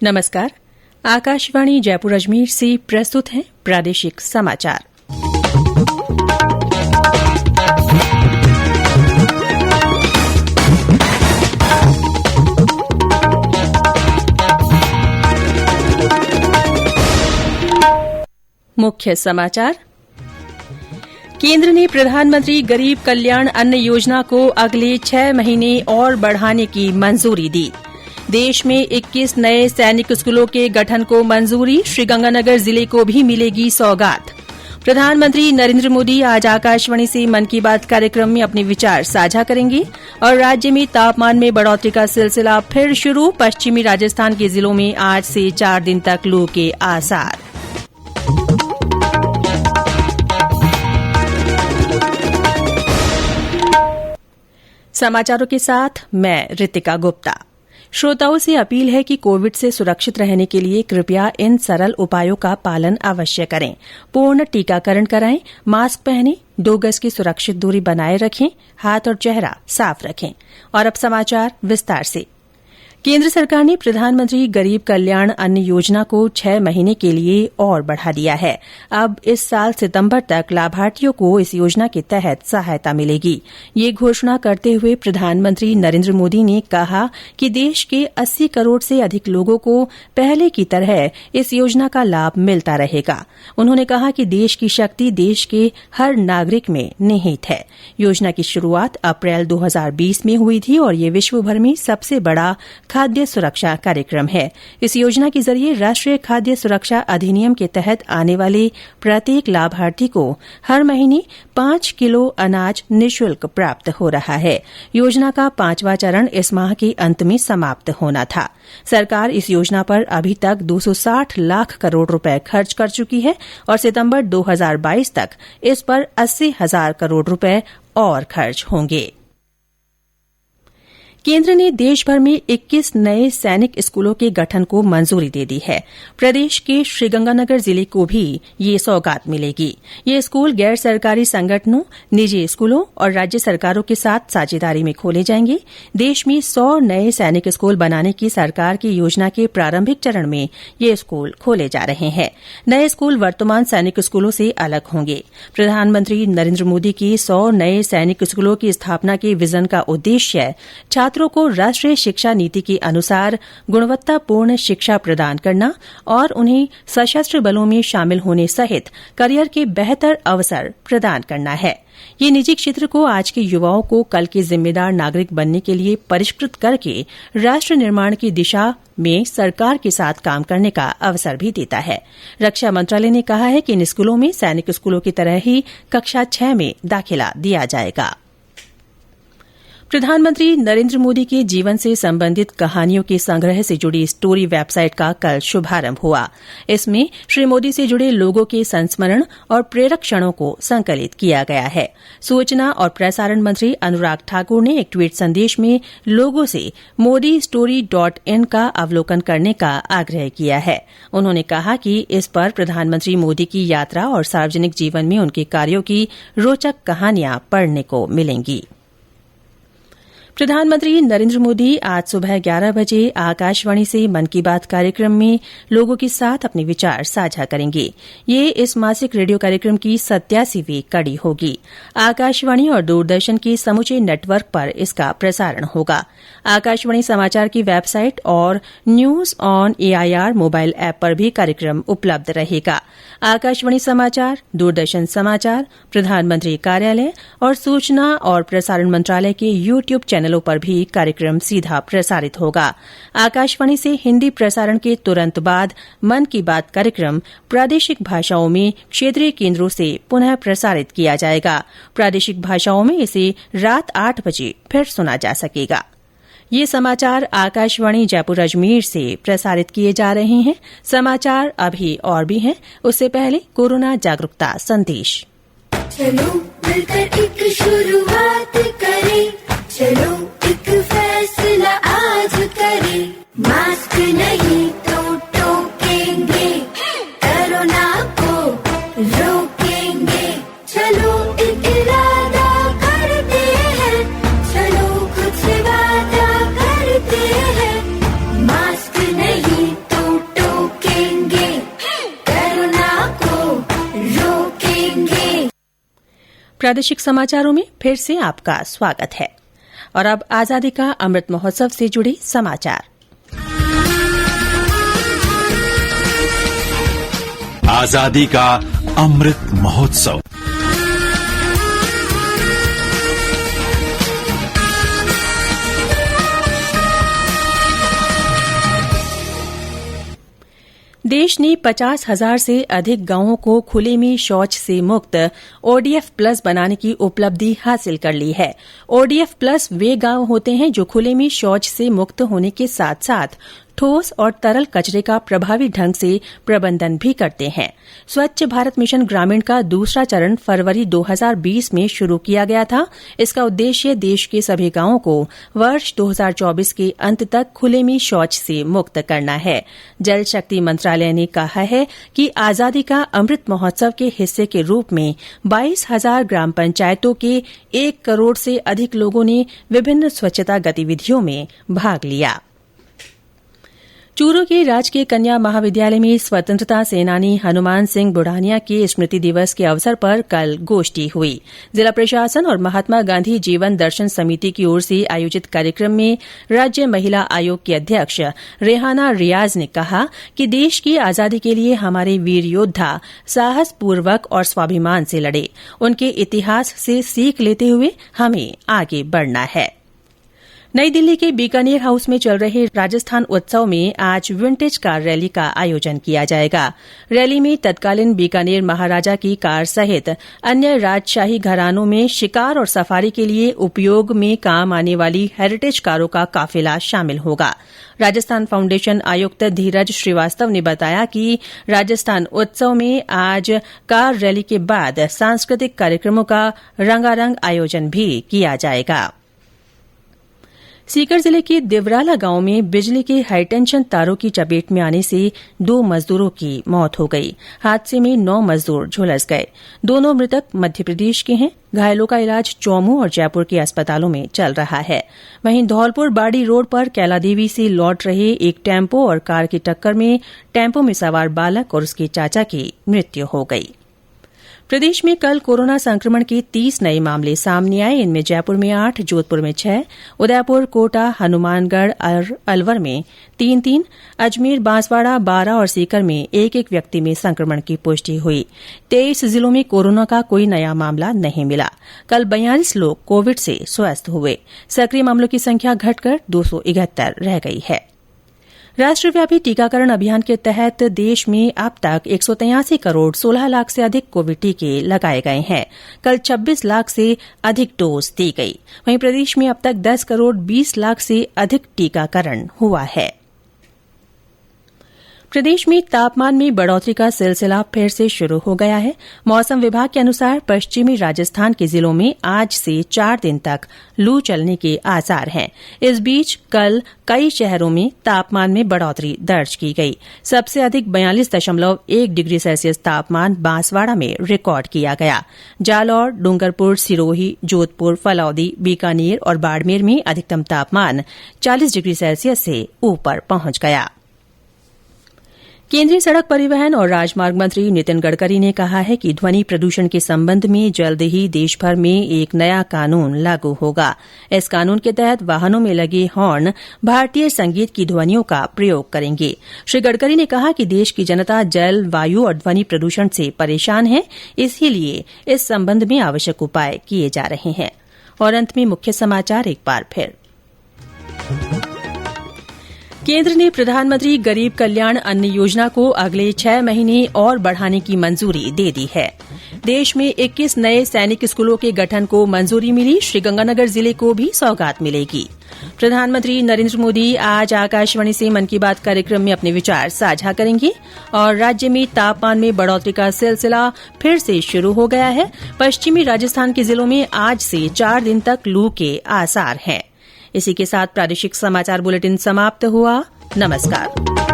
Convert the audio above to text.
नमस्कार। आकाशवाणी जयपुर अजमेर से प्रस्तुत हैं प्रादेशिक समाचार। मुख्य समाचार। केंद्र ने प्रधानमंत्री गरीब कल्याण अन्न योजना को अगले 6 महीने और बढ़ाने की मंजूरी दी। देश में 21 नए सैनिक स्कूलों के गठन को मंजूरी। श्रीगंगानगर जिले को भी मिलेगी सौगात। प्रधानमंत्री नरेंद्र मोदी आज आकाशवाणी से मन की बात कार्यक्रम में अपने विचार साझा करेंगे। और राज्य में तापमान में बढ़ोतरी का सिलसिला फिर शुरू। पश्चिमी राजस्थान के जिलों में आज से 4 दिन तक लू के आसार। समाचारों के साथ मैं रितिका गुप्ता। श्रोताओं से अपील है कि कोविड से सुरक्षित रहने के लिए कृपया इन सरल उपायों का पालन अवश्य करें। पूर्ण टीकाकरण कराएं, मास्क पहनें, 2 गज की सुरक्षित दूरी बनाए रखें, हाथ और चेहरा साफ रखें। और अब समाचार विस्तार से। केंद्र सरकार ने प्रधानमंत्री गरीब कल्याण अन्न योजना को 6 महीने के लिए और बढ़ा दिया है। अब इस साल सितंबर तक लाभार्थियों को इस योजना के तहत सहायता मिलेगी। ये घोषणा करते हुए प्रधानमंत्री नरेंद्र मोदी ने कहा कि देश के 80 करोड़ से अधिक लोगों को पहले की तरह इस योजना का लाभ मिलता रहेगा। उन्होंने कहा कि देश की शक्ति देश के हर नागरिक में निहित है। योजना की शुरुआत अप्रैल 2020 में हुई थी और ये विश्व भर में सबसे बड़ा खाद्य सुरक्षा कार्यक्रम है। इस योजना के जरिए राष्ट्रीय खाद्य सुरक्षा अधिनियम के तहत आने वाले प्रत्येक लाभार्थी को हर महीने 5 किलो अनाज निःशुल्क प्राप्त हो रहा है। योजना का 5वां चरण इस माह के अंत में समाप्त होना था। सरकार इस योजना पर अभी तक 260 लाख करोड़ रुपए खर्च कर चुकी है और सितंबर 2022 तक इस पर 80,000 करोड़ रुपए और खर्च होंगे। केंद्र ने देशभर में 21 नए सैनिक स्कूलों के गठन को मंजूरी दे दी है। प्रदेश के श्रीगंगानगर जिले को भी ये सौगात मिलेगी। ये स्कूल गैर सरकारी संगठनों, निजी स्कूलों और राज्य सरकारों के साथ साझेदारी में खोले जाएंगे। देश में 100 नए सैनिक स्कूल बनाने की सरकार की योजना के प्रारंभिक चरण में ये स्कूल खोले जा रहे हैं। नए स्कूल वर्तमान सैनिक स्कूलों से अलग होंगे। प्रधानमंत्री नरेंद्र मोदी की 100 नए सैनिक स्कूलों की स्थापना के विजन का उद्देश्य छात्रों को राष्ट्रीय शिक्षा नीति के अनुसार गुणवत्तापूर्ण शिक्षा प्रदान करना और उन्हें सशस्त्र बलों में शामिल होने सहित करियर के बेहतर अवसर प्रदान करना है। ये निजी क्षेत्र को आज के युवाओं को कल के जिम्मेदार नागरिक बनने के लिए परिष्कृत करके राष्ट्र निर्माण की दिशा में सरकार के साथ काम करने का अवसर भी देता है। रक्षा मंत्रालय ने कहा है कि इन स्कूलों में सैनिक स्कूलों की तरह ही कक्षा 6 में दाखिला दिया जाएगा। प्रधानमंत्री नरेंद्र मोदी के जीवन से संबंधित कहानियों के संग्रह से जुड़ी स्टोरी वेबसाइट का कल शुभारंभ हुआ। इसमें श्री मोदी से जुड़े लोगों के संस्मरण और प्रेरक क्षणों को संकलित किया गया है। सूचना और प्रसारण मंत्री अनुराग ठाकुर ने एक ट्वीट संदेश में लोगों से ModiStory.in का अवलोकन करने का आग्रह किया है। उन्होंने कहा कि इस पर प्रधानमंत्री मोदी की यात्रा और सार्वजनिक जीवन में उनके कार्यों की रोचक कहानियां पढ़ने को मिलेंगी। प्रधानमंत्री नरेंद्र मोदी आज सुबह 11 बजे आकाशवाणी से मन की बात कार्यक्रम में लोगों के साथ अपने विचार साझा करेंगे। ये इस मासिक रेडियो कार्यक्रम की 87वीं कड़ी होगी। आकाशवाणी और दूरदर्शन के समूचे नेटवर्क पर इसका प्रसारण होगा। आकाशवाणी समाचार की वेबसाइट और news on AIR mobile app पर भी कार्यक्रम उपलब्ध रहेगा। आकाशवाणी समाचार, दूरदर्शन समाचार, प्रधानमंत्री कार्यालय और सूचना और प्रसारण मंत्रालय के YouTube चैनलों पर भी कार्यक्रम सीधा प्रसारित होगा। आकाशवाणी से हिंदी प्रसारण के तुरंत बाद मन की बात कार्यक्रम प्रादेशिक भाषाओं में क्षेत्रीय केंद्रों से पुनः प्रसारित किया जाएगा। प्रादेशिक भाषाओं में इसे रात 8 बजे फिर सुना जा सकेगा। ये समाचार आकाशवाणी जयपुर अजमेर से प्रसारित किए जा रहे हैं। समाचार अभी और भी हैं, उससे पहले कोरोना जागरूकता संदेश। चलो मिलकर एक शुरुआत करें, चलो एक फैसला आज करें, मास्क नहीं तो टोकेंगे, कोरोना को रोकेंगे, चलो एक इरादा करते हैं, चलो कुछ वादा करते हैं, मास्क नहीं प्रादेशिक समाचारों में फिर से आपका स्वागत है। और अब आजादी का अमृत महोत्सव से जुड़े समाचार। आजादी का अमृत महोत्सव। देश ने 50,000 से अधिक गांवों को खुले में शौच से मुक्त ओडीएफ प्लस बनाने की उपलब्धि हासिल कर ली है। ओडीएफ प्लस वे गांव होते हैं जो खुले में शौच से मुक्त होने के साथ साथ ठोस और तरल कचरे का प्रभावी ढंग से प्रबंधन भी करते हैं। स्वच्छ भारत मिशन ग्रामीण का दूसरा चरण फरवरी 2020 में शुरू किया गया था। इसका उद्देश्य देश के सभी गांवों को वर्ष 2024 के अंत तक खुले में शौच से मुक्त करना है। जल शक्ति मंत्रालय ने कहा है कि आजादी का अमृत महोत्सव के हिस्से के रूप में 22,000 ग्राम पंचायतों के 1 करोड़ से अधिक लोगों ने विभिन्न स्वच्छता गतिविधियों में भाग लिया। चूरू के राजकीय कन्या महाविद्यालय में स्वतंत्रता सेनानी हनुमान सिंह बुढ़ानिया के स्मृति दिवस के अवसर पर कल गोष्ठी हुई। जिला प्रशासन और महात्मा गांधी जीवन दर्शन समिति की ओर से आयोजित कार्यक्रम में राज्य महिला आयोग की अध्यक्ष रेहाना रियाज ने कहा कि देश की आजादी के लिए हमारे वीर योद्धा साहसपूर्वक और स्वाभिमान से लड़े। उनके इतिहास से सीख लेते हुए हमें आगे बढ़ना है। नई दिल्ली के बीकानेर हाउस में चल रहे राजस्थान उत्सव में आज विंटेज कार रैली का आयोजन किया जाएगा। रैली में तत्कालीन बीकानेर महाराजा की कार सहित अन्य राजशाही घरानों में शिकार और सफारी के लिए उपयोग में काम आने वाली हेरिटेज कारों का काफिला शामिल होगा। राजस्थान फाउंडेशन आयुक्त धीरज श्रीवास्तव ने बताया कि राजस्थान उत्सव में आज कार रैली के बाद सांस्कृतिक कार्यक्रमों का रंगारंग आयोजन भी किया जाएगा। सीकर जिले के दिवराला गांव में बिजली के हाईटेंशन तारों की चपेट में आने से 2 मजदूरों की मौत हो गई। हादसे में 9 मजदूर झुलस गए। दोनों मृतक मध्य प्रदेश के हैं। घायलों का इलाज चौमू और जयपुर के अस्पतालों में चल रहा है। वहीं धौलपुर बाड़ी रोड पर कैलादेवी से लौट रहे एक टेम्पो और कार की टक्कर में टेम्पो में सवार बालक और उसके चाचा की मृत्यु हो गई। प्रदेश में कल कोरोना संक्रमण के 30 नए मामले सामने आए। इनमें जयपुर में 8, जोधपुर में 6, उदयपुर, कोटा, हनुमानगढ़ और अलवर में 3-3, अजमेर, बांसवाड़ा, बारां और सीकर में 1-1 व्यक्ति में संक्रमण की पुष्टि हुई। 23 जिलों में कोरोना का कोई नया मामला नहीं मिला। कल 42 लोग कोविड से स्वस्थ हुए। सक्रिय मामलों की संख्या घटकर 271 रह गई है। राष्ट्रव्यापी टीकाकरण अभियान के तहत देश में अब तक 183 करोड़ 16 लाख से अधिक कोविड टीके लगाए गए हैं। कल 26 लाख से अधिक डोज दी गई। वहीं प्रदेश में अब तक 10 करोड़ 20 लाख से अधिक टीकाकरण हुआ है। प्रदेश में तापमान में बढ़ोतरी का सिलसिला फिर से शुरू हो गया है। मौसम विभाग के अनुसार पश्चिमी राजस्थान के जिलों में आज से 4 दिन तक लू चलने के आसार हैं। इस बीच कल कई शहरों में तापमान में बढ़ोतरी दर्ज की गई। सबसे अधिक 42.1 डिग्री सेल्सियस तापमान बांसवाड़ा में रिकॉर्ड किया गया। जालौर, डूंगरपुर, सिरोही, जोधपुर, फलौदी, बीकानेर और बाड़मेर में अधिकतम तापमान 40 डिग्री सेल्सियस से ऊपर पहुंच गया। केंद्रीय सड़क परिवहन और राजमार्ग मंत्री नितिन गडकरी ने कहा है कि ध्वनि प्रदूषण के संबंध में जल्द ही देशभर में एक नया कानून लागू होगा। इस कानून के तहत वाहनों में लगे हॉर्न भारतीय संगीत की ध्वनियों का प्रयोग करेंगे। श्री गडकरी ने कहा कि देश की जनता जल, वायु और ध्वनि प्रदूषण से परेशान है, इसीलिए इस संबंध में आवश्यक उपाय किए जा रहे हैं। और अंत में मुख्य समाचार एक बार फिर। केंद्र ने प्रधानमंत्री गरीब कल्याण अन्न योजना को अगले 6 महीने और बढ़ाने की मंजूरी दे दी है। देश में 21 नए सैनिक स्कूलों के गठन को मंजूरी मिली। श्रीगंगानगर जिले को भी सौगात मिलेगी। प्रधानमंत्री नरेंद्र मोदी आज आकाशवाणी से मन की बात कार्यक्रम में अपने विचार साझा करेंगे। और राज्य में तापमान में बढ़ोतरी का सिलसिला फिर से शुरू हो गया है। पश्चिमी राजस्थान के जिलों में आज से 4 दिन तक लू के आसार हैं। इसी के साथ प्रादेशिक समाचार बुलेटिन समाप्त हुआ। नमस्कार।